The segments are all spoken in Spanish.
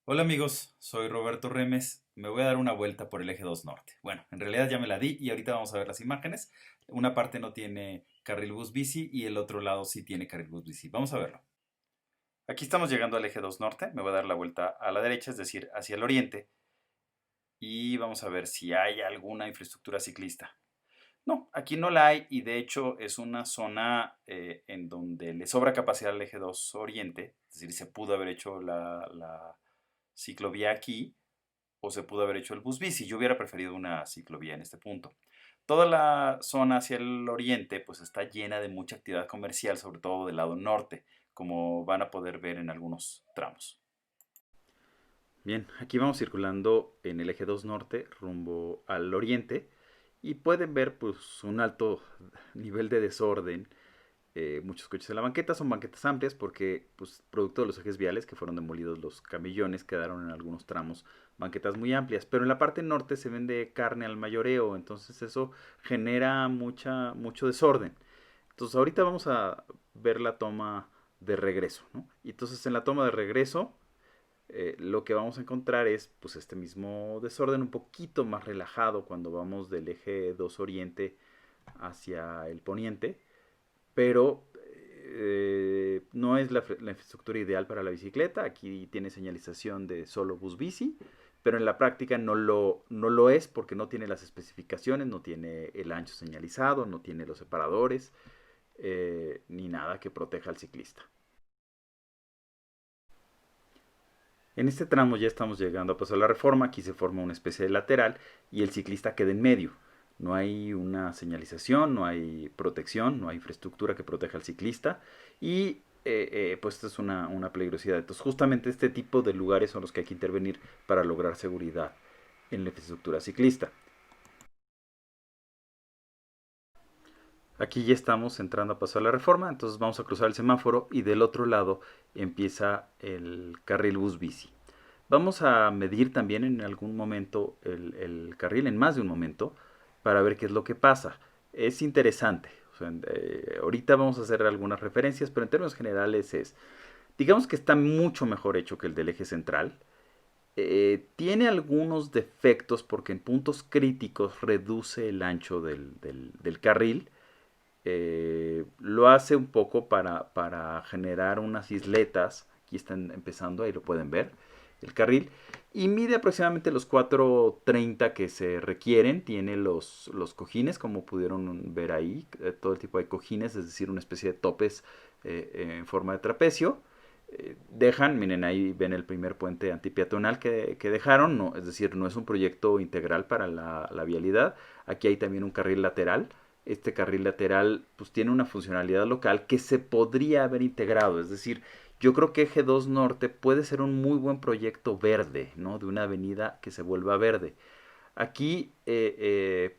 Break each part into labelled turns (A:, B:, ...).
A: Hola amigos, soy Roberto Remes. Me voy a dar una vuelta por el eje 2 norte. Bueno, en realidad ya me la di y ahorita vamos a ver las imágenes. Una parte no tiene carril bus bici y el otro lado sí tiene carril bus bici. Vamos a verlo. Aquí estamos llegando al eje 2 norte. Me voy a dar la vuelta a la derecha, es decir, hacia el oriente. Y vamos a ver si hay alguna infraestructura ciclista. No, aquí no la hay y de hecho es una zona en donde le sobra capacidad al eje 2 oriente. Es decir, se pudo haber hecho la ciclovía aquí o se pudo haber hecho el bus bici. Yo hubiera preferido una ciclovía en este punto. Toda la zona hacia el oriente pues está llena de mucha actividad comercial, sobre todo del lado norte, como van a poder ver en algunos tramos. Bien, aquí vamos circulando en el eje 2 norte rumbo al oriente y pueden ver pues un alto nivel de desorden. Muchos coches en la banqueta son banquetas amplias porque, pues, producto de los ejes viales que fueron demolidos los camillones, quedaron en algunos tramos banquetas muy amplias. Pero en la parte norte se vende carne al mayoreo, entonces eso genera mucho desorden. Entonces ahorita vamos a ver la toma de regreso, ¿no? Y entonces en la toma de regreso lo que vamos a encontrar es pues este mismo desorden un poquito más relajado cuando vamos del eje 2 oriente hacia el poniente, pero no es la infraestructura ideal para la bicicleta. Aquí tiene señalización de solo bus bici, pero en la práctica no lo es porque no tiene las especificaciones, no tiene el ancho señalizado, no tiene los separadores, ni nada que proteja al ciclista. En este tramo ya estamos llegando a Paso de la Reforma, aquí se forma una especie de lateral y el ciclista queda en medio. No hay una señalización, no hay protección, no hay infraestructura que proteja al ciclista y pues esto es una peligrosidad. Entonces justamente este tipo de lugares son los que hay que intervenir para lograr seguridad en la infraestructura ciclista. Aquí ya estamos entrando a Paso de la Reforma, entonces vamos a cruzar el semáforo y del otro lado empieza el carril bus bici. Vamos a medir también en algún momento el carril, en más de un momento, para ver qué es lo que pasa. Es interesante. O sea, ahorita vamos a hacer algunas referencias, pero en términos generales digamos que está mucho mejor hecho que el del eje central. Tiene algunos defectos porque en puntos críticos reduce el ancho del carril. Lo hace un poco para generar unas isletas. Aquí están empezando, ahí lo pueden ver, el carril. Y mide aproximadamente los 4.30 que se requieren. Tiene los cojines, como pudieron ver ahí. Todo el tipo de cojines, es decir, una especie de topes en forma de trapecio. Dejan, miren, ahí ven el primer puente antipeatonal que dejaron. No, es decir, no es un proyecto integral para la vialidad. Aquí hay también un carril lateral. Este carril lateral pues tiene una funcionalidad local que se podría haber integrado. Es decir, yo creo que Eje 2 Norte puede ser un muy buen proyecto verde, ¿no? De una avenida que se vuelva verde. Aquí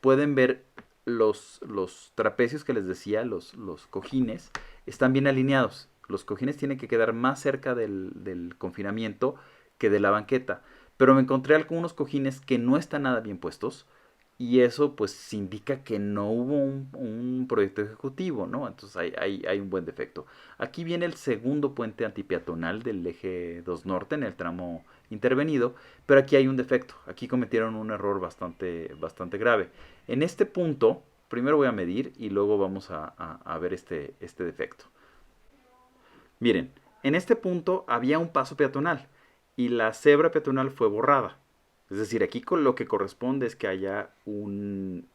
A: pueden ver los trapecios que les decía, los cojines, están bien alineados. Los cojines tienen que quedar más cerca del confinamiento que de la banqueta. Pero me encontré algunos cojines que no están nada bien puestos y eso pues indica que no hubo un proyecto ejecutivo, ¿no? Entonces hay un buen defecto. Aquí viene el segundo puente antipeatonal del eje 2 norte en el tramo intervenido, pero aquí hay un defecto. Aquí cometieron un error bastante grave. En este punto, primero voy a medir y luego vamos a ver este defecto. Miren, en este punto había un paso peatonal y la cebra peatonal fue borrada. Es decir, aquí lo que corresponde es que haya un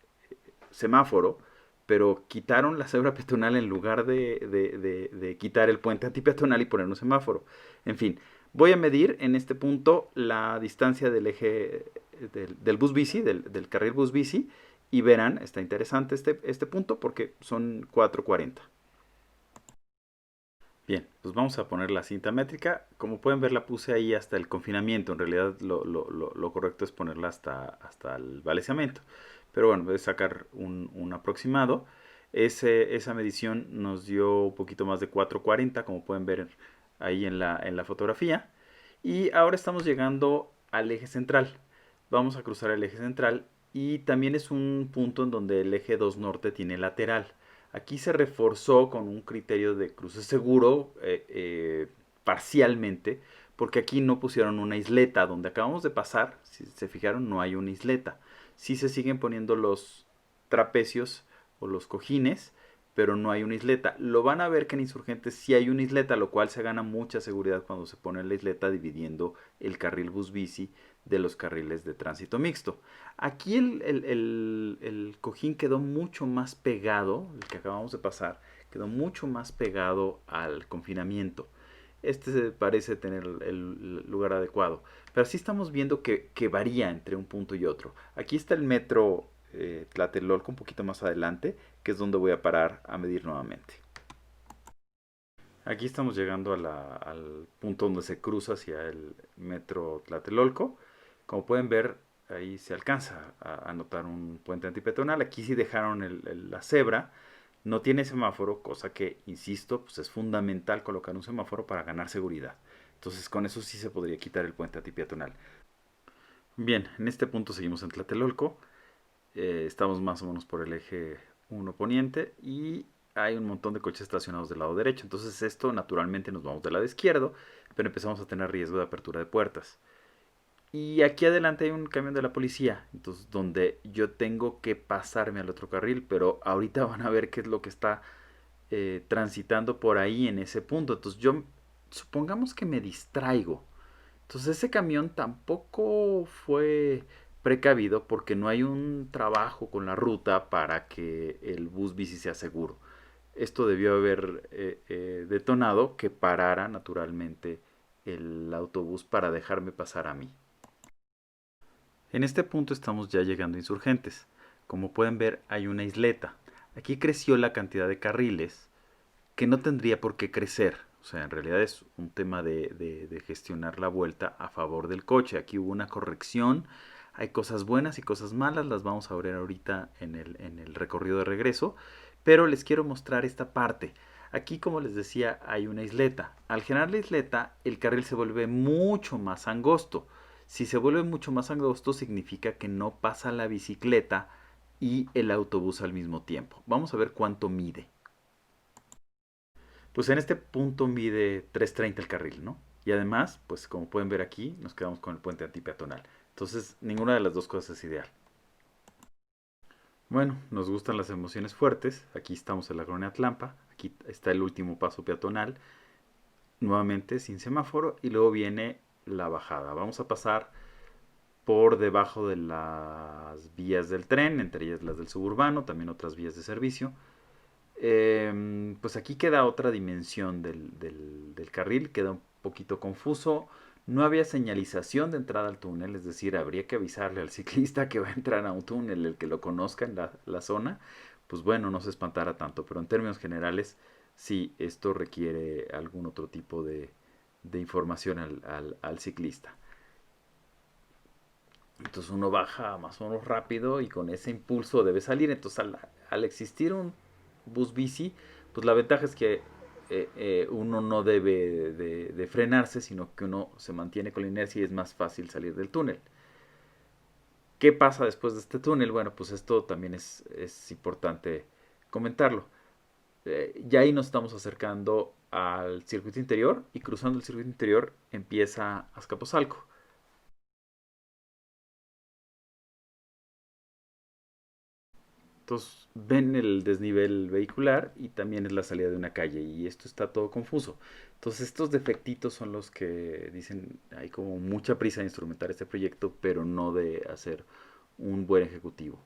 A: semáforo, pero quitaron la cebra peatonal en lugar de quitar el puente antipeatonal y poner un semáforo. En fin, voy a medir en este punto la distancia del eje del bus bici, del carril bus bici, y verán, está interesante este punto porque son 4.40. Bien, pues vamos a poner la cinta métrica. Como pueden ver, la puse ahí hasta el confinamiento. En realidad, lo correcto es ponerla hasta el balizamiento. Pero bueno, voy a sacar un aproximado. Esa medición nos dio un poquito más de 4.40, como pueden ver ahí en la fotografía. Y ahora estamos llegando al eje central. Vamos a cruzar el eje central y también es un punto en donde el eje 2 norte tiene lateral. Aquí se reforzó con un criterio de cruce seguro parcialmente porque aquí no pusieron una isleta. Donde acabamos de pasar, si se fijaron, no hay una isleta. Sí se siguen poniendo los trapecios o los cojines, pero no hay una isleta. Lo van a ver que en Insurgentes sí hay una isleta, lo cual se gana mucha seguridad cuando se pone la isleta dividiendo el carril bus bici de los carriles de tránsito mixto. Aquí el cojín quedó mucho más pegado, el que acabamos de pasar, quedó mucho más pegado al confinamiento. Este parece tener el lugar adecuado. Pero sí estamos viendo que varía entre un punto y otro. Aquí está el metro Tlatelolco un poquito más adelante, que es donde voy a parar a medir nuevamente. Aquí estamos llegando al punto donde se cruza hacia el metro Tlatelolco. Como pueden ver, ahí se alcanza a notar un puente antipeatonal. Aquí sí dejaron la cebra. No tiene semáforo, cosa que, insisto, pues es fundamental colocar un semáforo para ganar seguridad. Entonces con eso sí se podría quitar el puente antipeatonal. Bien, en este punto seguimos en Tlatelolco. Estamos más o menos por el eje 1 poniente y hay un montón de coches estacionados del lado derecho. Entonces esto naturalmente nos vamos del lado izquierdo, pero empezamos a tener riesgo de apertura de puertas. Y aquí adelante hay un camión de la policía, entonces donde yo tengo que pasarme al otro carril, pero ahorita van a ver qué es lo que está transitando por ahí en ese punto. Entonces yo supongamos que me distraigo. Entonces ese camión tampoco fue precavido porque no hay un trabajo con la ruta para que el bus bici sea seguro. Esto debió haber detonado que parara naturalmente el autobús para dejarme pasar a mí. En este punto estamos ya llegando a Insurgentes. Como pueden ver hay una isleta. Aquí creció la cantidad de carriles que no tendría por qué crecer. O sea, en realidad es un tema de gestionar la vuelta a favor del coche. Aquí hubo una corrección. Hay cosas buenas y cosas malas. Las vamos a ver ahorita en el recorrido de regreso. Pero les quiero mostrar esta parte. Aquí, como les decía, hay una isleta. Al generar la isleta, el carril se vuelve mucho más angosto. Si se vuelve mucho más angosto, significa que no pasa la bicicleta y el autobús al mismo tiempo. Vamos a ver cuánto mide. Pues en este punto mide 3.30 el carril, ¿no? Y además, pues como pueden ver aquí, nos quedamos con el puente antipeatonal. Entonces, ninguna de las dos cosas es ideal. Bueno, nos gustan las emociones fuertes. Aquí estamos en la colonia Atlampa. Aquí está el último paso peatonal. Nuevamente sin semáforo. Y luego viene la bajada. Vamos a pasar por debajo de las vías del tren, entre ellas las del suburbano, también otras vías de servicio. Pues aquí queda otra dimensión del carril, queda un poquito confuso. No había señalización de entrada al túnel, es decir, habría que avisarle al ciclista que va a entrar a un túnel, el que lo conozca en la zona, pues bueno, no se espantara tanto, pero en términos generales, sí, esto requiere algún otro tipo de información al ciclista. Entonces uno baja más o menos rápido y con ese impulso debe salir. Entonces al existir un bus bici, pues la ventaja es que uno no debe de frenarse, sino que uno se mantiene con la inercia y es más fácil salir del túnel. ¿Qué pasa después de este túnel? Bueno, pues esto también es importante comentarlo. Ya ahí nos estamos acercando al circuito interior y cruzando el circuito interior empieza Azcapotzalco. Entonces ven el desnivel vehicular y también es la salida de una calle y esto está todo confuso. Entonces estos defectitos son los que dicen hay como mucha prisa de instrumentar este proyecto, pero no de hacer un buen ejecutivo.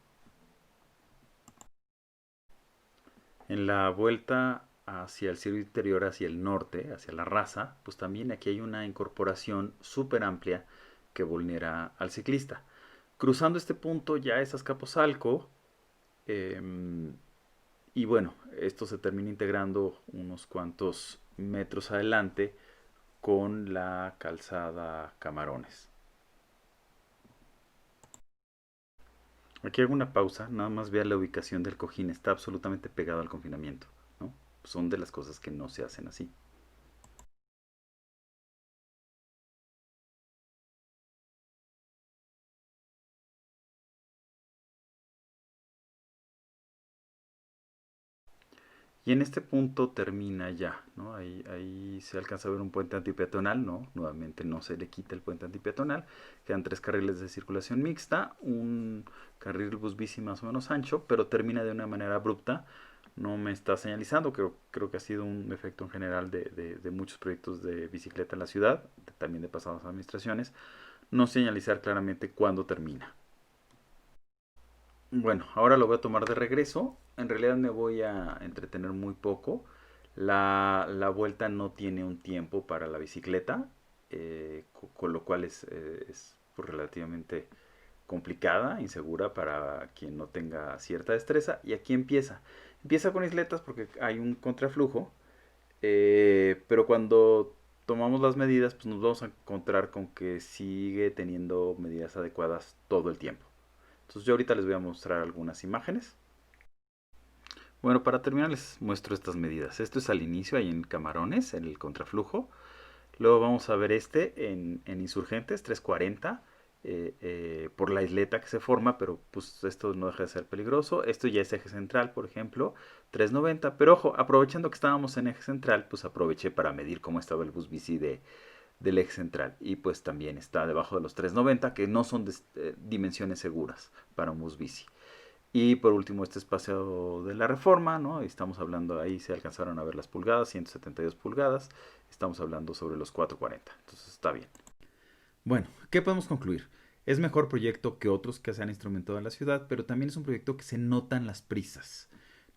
A: En la vuelta hacia el circuito interior, hacia el norte, hacia la raza, pues también aquí hay una incorporación súper amplia que vulnera al ciclista. Cruzando este punto ya es Azcapotzalco. Eh, Y bueno, esto se termina integrando unos cuantos metros adelante con la calzada Camarones. Aquí hago una pausa, nada más vea la ubicación del cojín, está absolutamente pegado al confinamiento, ¿no? Son de las cosas que no se hacen así. Y en este punto termina ya, ¿no? Ahí se alcanza a ver un puente antipeatonal, ¿no? Nuevamente no se le quita el puente antipeatonal. Quedan 3 carriles de circulación mixta, un carril bus bici más o menos ancho, pero termina de una manera abrupta. No me está señalizando, creo que ha sido un efecto en general de muchos proyectos de bicicleta en la ciudad, también de pasadas administraciones, no señalizar claramente cuándo termina. Bueno, ahora lo voy a tomar de regreso. En realidad me voy a entretener muy poco. La vuelta no tiene un tiempo para la bicicleta, con lo cual es pues, relativamente complicada, insegura para quien no tenga cierta destreza. Y aquí empieza. Empieza con isletas porque hay un contraflujo, pero cuando tomamos las medidas, pues nos vamos a encontrar con que sigue teniendo medidas adecuadas todo el tiempo. Entonces yo ahorita les voy a mostrar algunas imágenes. Bueno, para terminar les muestro estas medidas. Esto es al inicio, ahí en Camarones, en el contraflujo. Luego vamos a ver este en Insurgentes, 340, por la isleta que se forma, pero pues esto no deja de ser peligroso. Esto ya es eje central, por ejemplo, 390. Pero ojo, aprovechando que estábamos en eje central, pues aproveché para medir cómo estaba el bus bici del eje central. Y pues también está debajo de los 390, que no son dimensiones seguras para un bus bici. Y por último, este espacio de la reforma, ¿no? Estamos hablando, ahí se alcanzaron a ver las pulgadas, 172 pulgadas. Estamos hablando sobre los 440. Entonces está bien. Bueno, ¿qué podemos concluir? Es mejor proyecto que otros que se han instrumentado en la ciudad, pero también es un proyecto que se notan las prisas.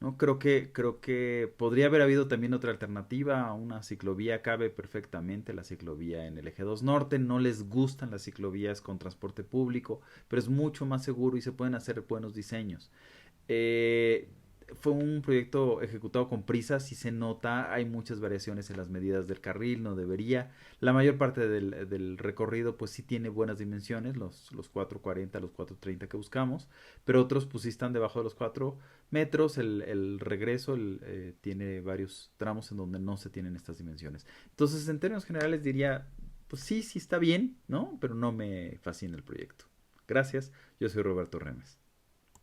A: ¿No? Creo que podría haber habido también otra alternativa. Una ciclovía cabe perfectamente, la ciclovía en el eje 2 norte. No les gustan las ciclovías con transporte público, pero es mucho más seguro y se pueden hacer buenos diseños. Eh, Fue un proyecto ejecutado con prisas y se nota, hay muchas variaciones en las medidas del carril, no debería. La mayor parte del recorrido pues sí tiene buenas dimensiones, los 440, los 430 que buscamos, pero otros pues sí están debajo de los 4 metros, el regreso tiene varios tramos en donde no se tienen estas dimensiones. Entonces en términos generales diría, pues sí, sí está bien, ¿no? Pero no me fascina el proyecto. Gracias, yo soy Roberto Remes.